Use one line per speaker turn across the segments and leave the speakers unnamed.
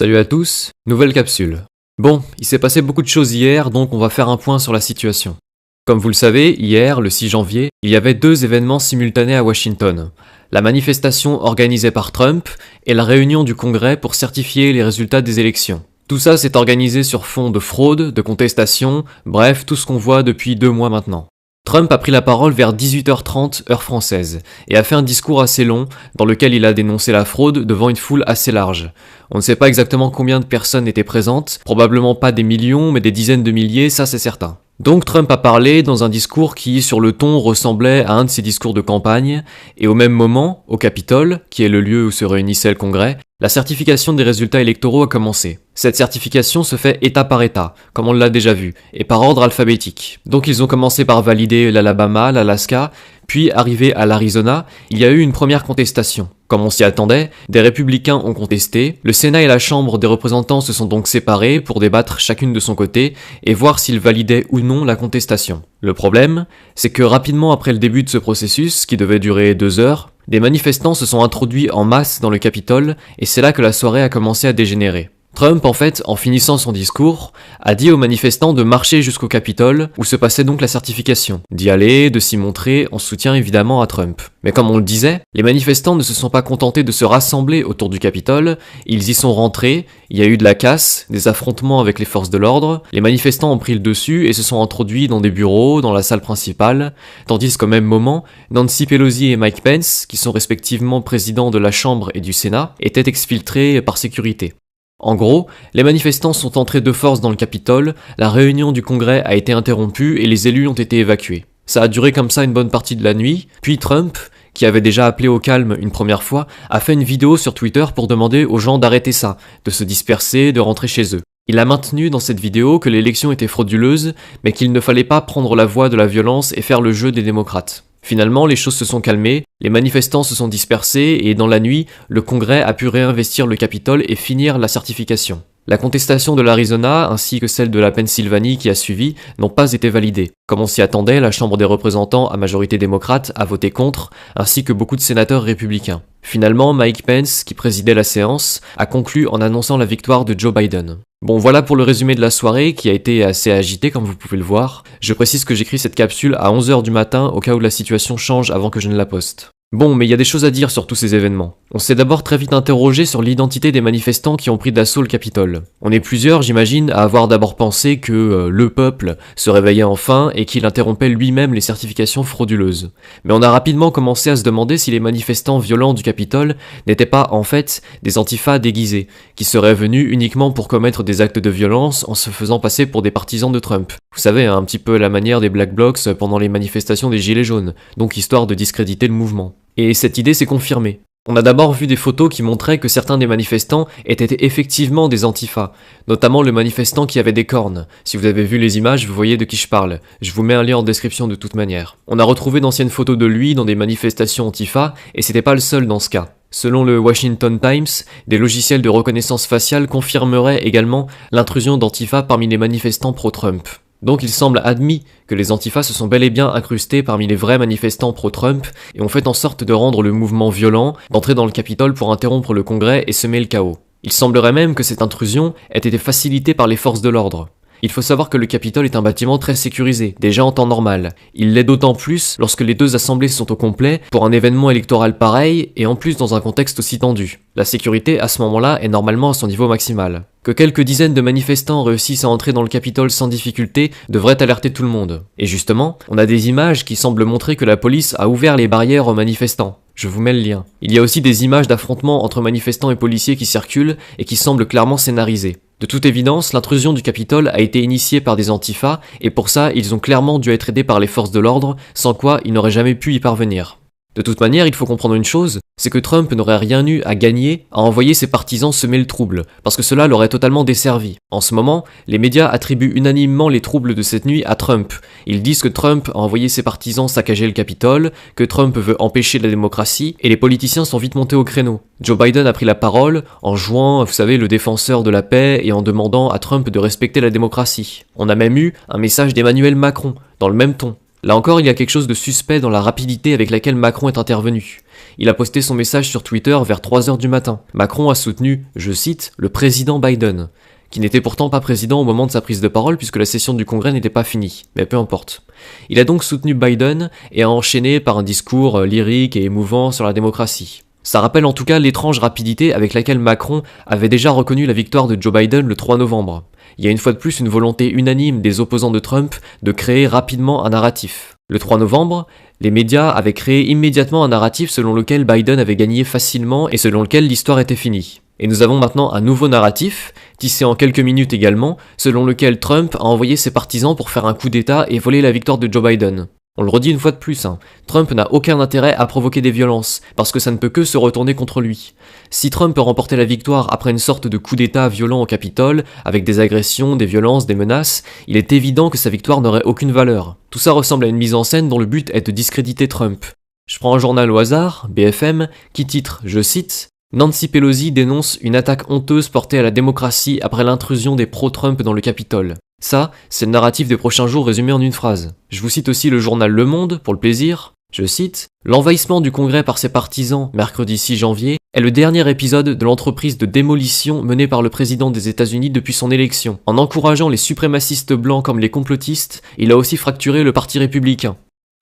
Salut à tous, nouvelle capsule. Bon, il s'est passé beaucoup de choses hier, donc on va faire un point sur la situation. Comme vous le savez, hier, le 6 janvier, il y avait deux événements simultanés à Washington. La manifestation organisée par Trump et la réunion du Congrès pour certifier les résultats des élections. Tout ça s'est organisé sur fond de fraude, de contestation, bref, tout ce qu'on voit depuis 2 mois maintenant. Trump a pris la parole vers 18h30 heure française et a fait un discours assez long dans lequel il a dénoncé la fraude devant une foule assez large. On ne sait pas exactement combien de personnes étaient présentes, probablement pas des millions mais des dizaines de milliers, ça c'est certain. Donc Trump a parlé dans un discours qui, sur le ton, ressemblait à un de ses discours de campagne, et au même moment, au Capitole, qui est le lieu où se réunissait le Congrès, la certification des résultats électoraux a commencé. Cette certification se fait État par État, comme on l'a déjà vu, et par ordre alphabétique. Donc ils ont commencé par valider l'Alabama, l'Alaska, puis arrivé à l'Arizona, il y a eu une première contestation. Comme on s'y attendait, des républicains ont contesté, le Sénat et la Chambre des représentants se sont donc séparés pour débattre chacune de son côté et voir s'ils validaient ou non la contestation. Le problème, c'est que rapidement après le début de ce processus, qui devait durer 2 heures, des manifestants se sont introduits en masse dans le Capitole et c'est là que la soirée a commencé à dégénérer. Trump, en fait, en finissant son discours, a dit aux manifestants de marcher jusqu'au Capitole, où se passait donc la certification, d'y aller, de s'y montrer, en soutien évidemment à Trump. Mais comme on le disait, les manifestants ne se sont pas contentés de se rassembler autour du Capitole, ils y sont rentrés, il y a eu de la casse, des affrontements avec les forces de l'ordre, les manifestants ont pris le dessus et se sont introduits dans des bureaux, dans la salle principale, tandis qu'au même moment, Nancy Pelosi et Mike Pence, qui sont respectivement présidents de la Chambre et du Sénat, étaient exfiltrés par sécurité. En gros, les manifestants sont entrés de force dans le Capitole, la réunion du Congrès a été interrompue et les élus ont été évacués. Ça a duré comme ça une bonne partie de la nuit, puis Trump, qui avait déjà appelé au calme une première fois, a fait une vidéo sur Twitter pour demander aux gens d'arrêter ça, de se disperser, de rentrer chez eux. Il a maintenu dans cette vidéo que l'élection était frauduleuse, mais qu'il ne fallait pas prendre la voie de la violence et faire le jeu des démocrates. Finalement, les choses se sont calmées, les manifestants se sont dispersés et dans la nuit, le Congrès a pu réinvestir le Capitole et finir la certification. La contestation de l'Arizona, ainsi que celle de la Pennsylvanie qui a suivi, n'ont pas été validées. Comme on s'y attendait, la Chambre des représentants à majorité démocrate a voté contre, ainsi que beaucoup de sénateurs républicains. Finalement, Mike Pence, qui présidait la séance, a conclu en annonçant la victoire de Joe Biden. Bon, voilà pour le résumé de la soirée qui a été assez agitée comme vous pouvez le voir. Je précise que j'écris cette capsule à 11h du matin au cas où la situation change avant que je ne la poste. Bon, mais il y a des choses à dire sur tous ces événements. On s'est d'abord très vite interrogé sur l'identité des manifestants qui ont pris d'assaut le Capitole. On est plusieurs, j'imagine, à avoir d'abord pensé que le peuple se réveillait enfin et qu'il interrompait lui-même les certifications frauduleuses. Mais on a rapidement commencé à se demander si les manifestants violents du Capitole n'étaient pas en fait des antifas déguisés, qui seraient venus uniquement pour commettre des actes de violence en se faisant passer pour des partisans de Trump. Vous savez, un petit peu la manière des Black Blocs pendant les manifestations des Gilets jaunes, donc histoire de discréditer le mouvement. Et cette idée s'est confirmée. On a d'abord vu des photos qui montraient que certains des manifestants étaient effectivement des antifas, notamment le manifestant qui avait des cornes. Si vous avez vu les images, vous voyez de qui je parle. Je vous mets un lien en description de toute manière. On a retrouvé d'anciennes photos de lui dans des manifestations antifas, et c'était pas le seul dans ce cas. Selon le Washington Times, des logiciels de reconnaissance faciale confirmeraient également l'intrusion d'antifas parmi les manifestants pro-Trump. Donc il semble admis que les antifas se sont bel et bien incrustés parmi les vrais manifestants pro-Trump et ont fait en sorte de rendre le mouvement violent, d'entrer dans le Capitole pour interrompre le Congrès et semer le chaos. Il semblerait même que cette intrusion ait été facilitée par les forces de l'ordre. Il faut savoir que le Capitole est un bâtiment très sécurisé, déjà en temps normal. Il l'est d'autant plus lorsque les deux assemblées sont au complet pour un événement électoral pareil et en plus dans un contexte aussi tendu. La sécurité à ce moment-là est normalement à son niveau maximal. Que quelques dizaines de manifestants réussissent à entrer dans le Capitole sans difficulté devrait alerter tout le monde. Et justement, on a des images qui semblent montrer que la police a ouvert les barrières aux manifestants. Je vous mets le lien. Il y a aussi des images d'affrontements entre manifestants et policiers qui circulent et qui semblent clairement scénarisées. De toute évidence, l'intrusion du Capitole a été initiée par des antifas et pour ça, ils ont clairement dû être aidés par les forces de l'ordre, sans quoi ils n'auraient jamais pu y parvenir. De toute manière, il faut comprendre une chose, c'est que Trump n'aurait rien eu à gagner à envoyer ses partisans semer le trouble, parce que cela l'aurait totalement desservi. En ce moment, les médias attribuent unanimement les troubles de cette nuit à Trump. Ils disent que Trump a envoyé ses partisans saccager le Capitole, que Trump veut empêcher la démocratie, et les politiciens sont vite montés au créneau. Joe Biden a pris la parole en jouant, vous savez, le défenseur de la paix et en demandant à Trump de respecter la démocratie. On a même eu un message d'Emmanuel Macron, dans le même ton. Là encore, il y a quelque chose de suspect dans la rapidité avec laquelle Macron est intervenu. Il a posté son message sur Twitter vers 3 heures du matin. Macron a soutenu, je cite, le président Biden, qui n'était pourtant pas président au moment de sa prise de parole puisque la session du Congrès n'était pas finie, mais peu importe. Il a donc soutenu Biden et a enchaîné par un discours lyrique et émouvant sur la démocratie. Ça rappelle en tout cas l'étrange rapidité avec laquelle Macron avait déjà reconnu la victoire de Joe Biden le 3 novembre. Il y a une fois de plus une volonté unanime des opposants de Trump de créer rapidement un narratif. Le 3 novembre, les médias avaient créé immédiatement un narratif selon lequel Biden avait gagné facilement et selon lequel l'histoire était finie. Et nous avons maintenant un nouveau narratif, tissé en quelques minutes également, selon lequel Trump a envoyé ses partisans pour faire un coup d'État et voler la victoire de Joe Biden. On le redit une fois de plus, Trump n'a aucun intérêt à provoquer des violences, parce que ça ne peut que se retourner contre lui. Si Trump peut remporter la victoire après une sorte de coup d'État violent au Capitole, avec des agressions, des violences, des menaces, il est évident que sa victoire n'aurait aucune valeur. Tout ça ressemble à une mise en scène dont le but est de discréditer Trump. Je prends un journal au hasard, BFM, qui titre, je cite, « Nancy Pelosi dénonce une attaque honteuse portée à la démocratie après l'intrusion des pro-Trump dans le Capitole ». Ça, c'est le narratif des prochains jours résumé en une phrase. Je vous cite aussi le journal Le Monde, pour le plaisir. Je cite, « L'envahissement du Congrès par ses partisans, mercredi 6 janvier, est le dernier épisode de l'entreprise de démolition menée par le président des États-Unis depuis son élection. En encourageant les suprémacistes blancs comme les complotistes, il a aussi fracturé le parti républicain. »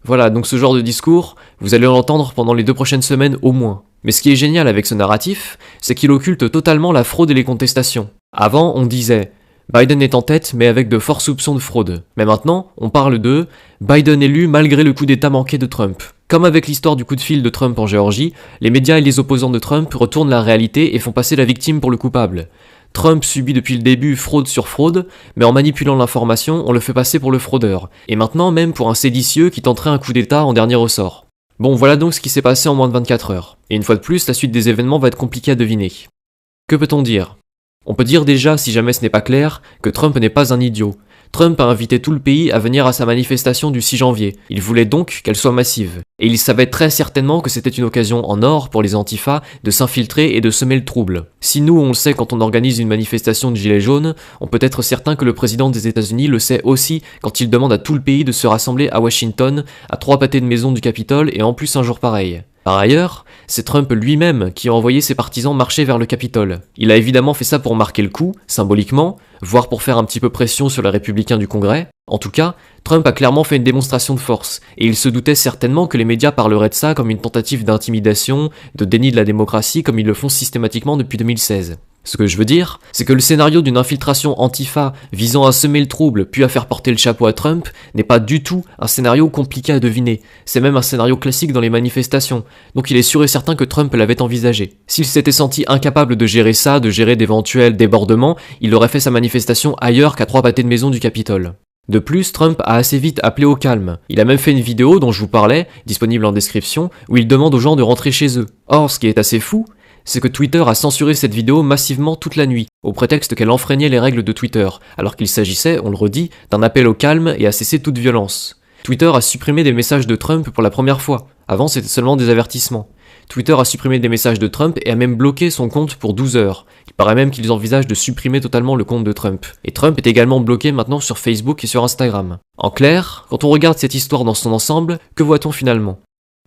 Voilà, donc ce genre de discours, vous allez l'entendre pendant les 2 prochaines semaines au moins. Mais ce qui est génial avec ce narratif, c'est qu'il occulte totalement la fraude et les contestations. Avant, on disait Biden est en tête mais avec de forts soupçons de fraude. Mais maintenant, on parle de Biden élu malgré le coup d'État manqué de Trump. Comme avec l'histoire du coup de fil de Trump en Géorgie, les médias et les opposants de Trump retournent la réalité et font passer la victime pour le coupable. Trump subit depuis le début fraude sur fraude, mais en manipulant l'information, on le fait passer pour le fraudeur. Et maintenant même pour un séditieux qui tenterait un coup d'État en dernier ressort. Bon, voilà donc ce qui s'est passé en moins de 24 heures. Et une fois de plus, la suite des événements va être compliquée à deviner. Que peut-on dire ? On peut dire déjà, si jamais ce n'est pas clair, que Trump n'est pas un idiot. Trump a invité tout le pays à venir à sa manifestation du 6 janvier. Il voulait donc qu'elle soit massive. Et il savait très certainement que c'était une occasion en or pour les antifas de s'infiltrer et de semer le trouble. Si nous, on le sait quand on organise une manifestation de gilets jaunes, on peut être certain que le président des États-Unis le sait aussi quand il demande à tout le pays de se rassembler à Washington, à 3 pâtés de maison du Capitole et en plus un jour pareil. Par ailleurs, c'est Trump lui-même qui a envoyé ses partisans marcher vers le Capitole. Il a évidemment fait ça pour marquer le coup, symboliquement, voire pour faire un petit peu pression sur les républicains du Congrès. En tout cas, Trump a clairement fait une démonstration de force, et il se doutait certainement que les médias parleraient de ça comme une tentative d'intimidation, de déni de la démocratie comme ils le font systématiquement depuis 2016. Ce que je veux dire, c'est que le scénario d'une infiltration antifa visant à semer le trouble puis à faire porter le chapeau à Trump n'est pas du tout un scénario compliqué à deviner. C'est même un scénario classique dans les manifestations, donc il est sûr et certain que Trump l'avait envisagé. S'il s'était senti incapable de gérer ça, de gérer d'éventuels débordements, il aurait fait sa manifestation ailleurs qu'à 3 pâtés de maison du Capitole. De plus, Trump a assez vite appelé au calme. Il a même fait une vidéo dont je vous parlais, disponible en description, où il demande aux gens de rentrer chez eux. Or, ce qui est assez fou, c'est que Twitter a censuré cette vidéo massivement toute la nuit, au prétexte qu'elle enfreignait les règles de Twitter, alors qu'il s'agissait, on le redit, d'un appel au calme et à cesser toute violence. Twitter a supprimé des messages de Trump pour la première fois. Avant, c'était seulement des avertissements. Twitter a supprimé des messages de Trump et a même bloqué son compte pour 12 heures. Il paraît même qu'ils envisagent de supprimer totalement le compte de Trump. Et Trump est également bloqué maintenant sur Facebook et sur Instagram. En clair, quand on regarde cette histoire dans son ensemble, que voit-on finalement ?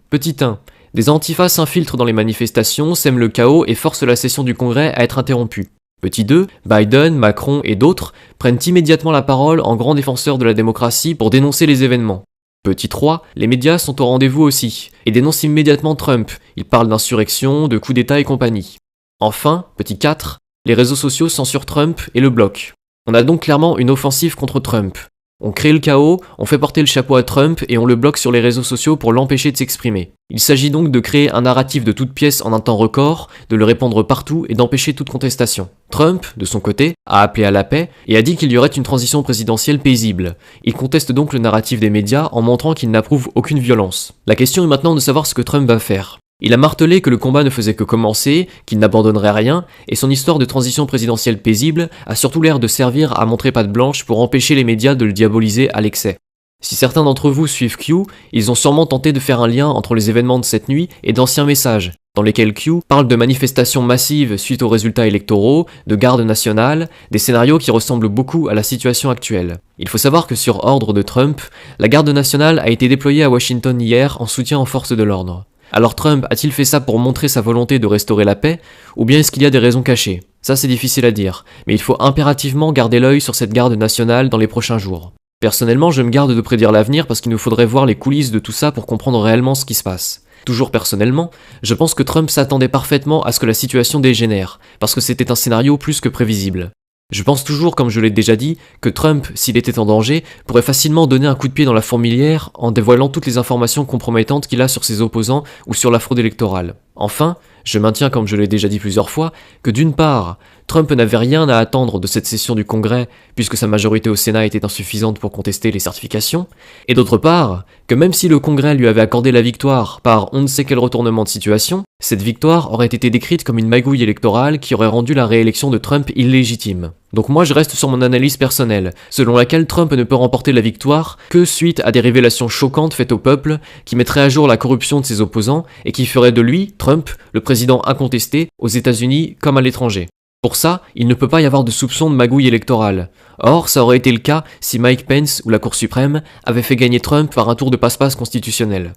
Petit 1. Des antifas s'infiltrent dans les manifestations, sèment le chaos et forcent la session du Congrès à être interrompue. Petit 2, Biden, Macron et d'autres prennent immédiatement la parole en grands défenseurs de la démocratie pour dénoncer les événements. Petit 3, les médias sont au rendez-vous aussi, et dénoncent immédiatement Trump. Ils parlent d'insurrection, de coup d'État et compagnie. Enfin, petit 4, les réseaux sociaux censurent Trump et le bloquent. On a donc clairement une offensive contre Trump. On crée le chaos, on fait porter le chapeau à Trump et on le bloque sur les réseaux sociaux pour l'empêcher de s'exprimer. Il s'agit donc de créer un narratif de toute pièce en un temps record, de le répandre partout et d'empêcher toute contestation. Trump, de son côté, a appelé à la paix et a dit qu'il y aurait une transition présidentielle paisible. Il conteste donc le narratif des médias en montrant qu'il n'approuve aucune violence. La question est maintenant de savoir ce que Trump va faire. Il a martelé que le combat ne faisait que commencer, qu'il n'abandonnerait rien, et son histoire de transition présidentielle paisible a surtout l'air de servir à montrer patte blanche pour empêcher les médias de le diaboliser à l'excès. Si certains d'entre vous suivent Q, ils ont sûrement tenté de faire un lien entre les événements de cette nuit et d'anciens messages, dans lesquels Q parle de manifestations massives suite aux résultats électoraux, de garde nationale, des scénarios qui ressemblent beaucoup à la situation actuelle. Il faut savoir que sur ordre de Trump, la garde nationale a été déployée à Washington hier en soutien aux forces de l'ordre. Alors Trump a-t-il fait ça pour montrer sa volonté de restaurer la paix, ou bien est-ce qu'il y a des raisons cachées? Ça c'est difficile à dire, mais il faut impérativement garder l'œil sur cette garde nationale dans les prochains jours. Personnellement, je me garde de prédire l'avenir parce qu'il nous faudrait voir les coulisses de tout ça pour comprendre réellement ce qui se passe. Toujours personnellement, je pense que Trump s'attendait parfaitement à ce que la situation dégénère, parce que c'était un scénario plus que prévisible. Je pense toujours, comme je l'ai déjà dit, que Trump, s'il était en danger, pourrait facilement donner un coup de pied dans la fourmilière en dévoilant toutes les informations compromettantes qu'il a sur ses opposants ou sur la fraude électorale. Enfin, je maintiens, comme je l'ai déjà dit plusieurs fois, que d'une part, Trump n'avait rien à attendre de cette session du Congrès, puisque sa majorité au Sénat était insuffisante pour contester les certifications, et d'autre part, que même si le Congrès lui avait accordé la victoire par on ne sait quel retournement de situation, cette victoire aurait été décrite comme une magouille électorale qui aurait rendu la réélection de Trump illégitime. Donc moi je reste sur mon analyse personnelle, selon laquelle Trump ne peut remporter la victoire que suite à des révélations choquantes faites au peuple, qui mettraient à jour la corruption de ses opposants, et qui feraient de lui, Trump, le président incontesté, aux États-Unis comme à l'étranger. Pour ça, il ne peut pas y avoir de soupçon de magouille électorale. Or, ça aurait été le cas si Mike Pence ou la Cour suprême avaient fait gagner Trump par un tour de passe-passe constitutionnel.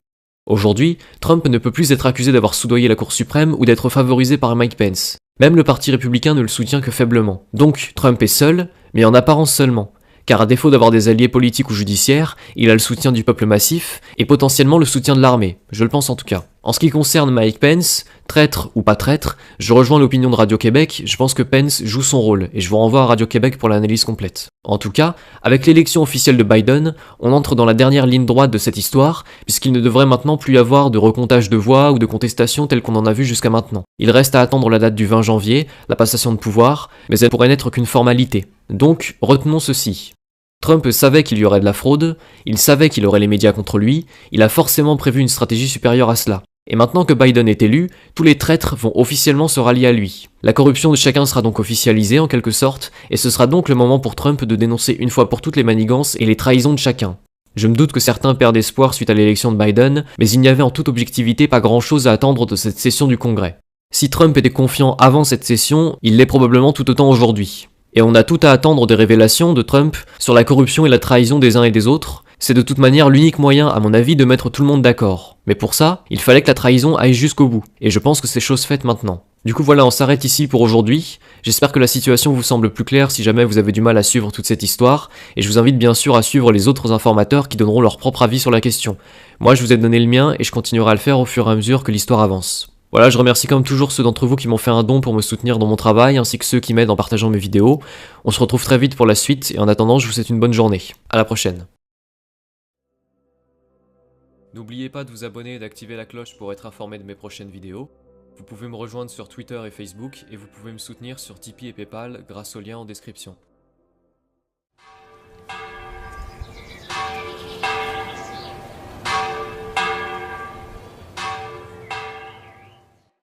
Aujourd'hui, Trump ne peut plus être accusé d'avoir soudoyé la Cour suprême ou d'être favorisé par Mike Pence. Même le parti républicain ne le soutient que faiblement. Donc, Trump est seul, mais en apparence seulement. Car à défaut d'avoir des alliés politiques ou judiciaires, il a le soutien du peuple massif, et potentiellement le soutien de l'armée, je le pense en tout cas. En ce qui concerne Mike Pence, traître ou pas traître, je rejoins l'opinion de Radio-Québec, je pense que Pence joue son rôle, et je vous renvoie à Radio-Québec pour l'analyse complète. En tout cas, avec l'élection officielle de Biden, on entre dans la dernière ligne droite de cette histoire, puisqu'il ne devrait maintenant plus y avoir de recomptage de voix ou de contestation tel qu'on en a vu jusqu'à maintenant. Il reste à attendre la date du 20 janvier, la passation de pouvoir, mais elle pourrait n'être qu'une formalité. Donc, retenons ceci. Trump savait qu'il y aurait de la fraude, il savait qu'il aurait les médias contre lui, il a forcément prévu une stratégie supérieure à cela. Et maintenant que Biden est élu, tous les traîtres vont officiellement se rallier à lui. La corruption de chacun sera donc officialisée en quelque sorte, et ce sera donc le moment pour Trump de dénoncer une fois pour toutes les manigances et les trahisons de chacun. Je me doute que certains perdent espoir suite à l'élection de Biden, mais il n'y avait en toute objectivité pas grand chose à attendre de cette session du Congrès. Si Trump était confiant avant cette session, il l'est probablement tout autant aujourd'hui. Et on a tout à attendre des révélations de Trump sur la corruption et la trahison des uns et des autres. C'est de toute manière l'unique moyen, à mon avis, de mettre tout le monde d'accord. Mais pour ça, il fallait que la trahison aille jusqu'au bout. Et je pense que c'est chose faite maintenant. Du coup voilà, on s'arrête ici pour aujourd'hui. J'espère que la situation vous semble plus claire si jamais vous avez du mal à suivre toute cette histoire. Et je vous invite bien sûr à suivre les autres informateurs qui donneront leur propre avis sur la question. Moi je vous ai donné le mien et je continuerai à le faire au fur et à mesure que l'histoire avance. Voilà, je remercie comme toujours ceux d'entre vous qui m'ont fait un don pour me soutenir dans mon travail, ainsi que ceux qui m'aident en partageant mes vidéos. On se retrouve très vite pour la suite, et en attendant, je vous souhaite une bonne journée. À la prochaine. N'oubliez pas de vous abonner et d'activer la cloche pour être informé de mes prochaines vidéos. Vous pouvez me rejoindre sur Twitter et Facebook, et vous pouvez me soutenir sur Tipeee et Paypal grâce au lien en description.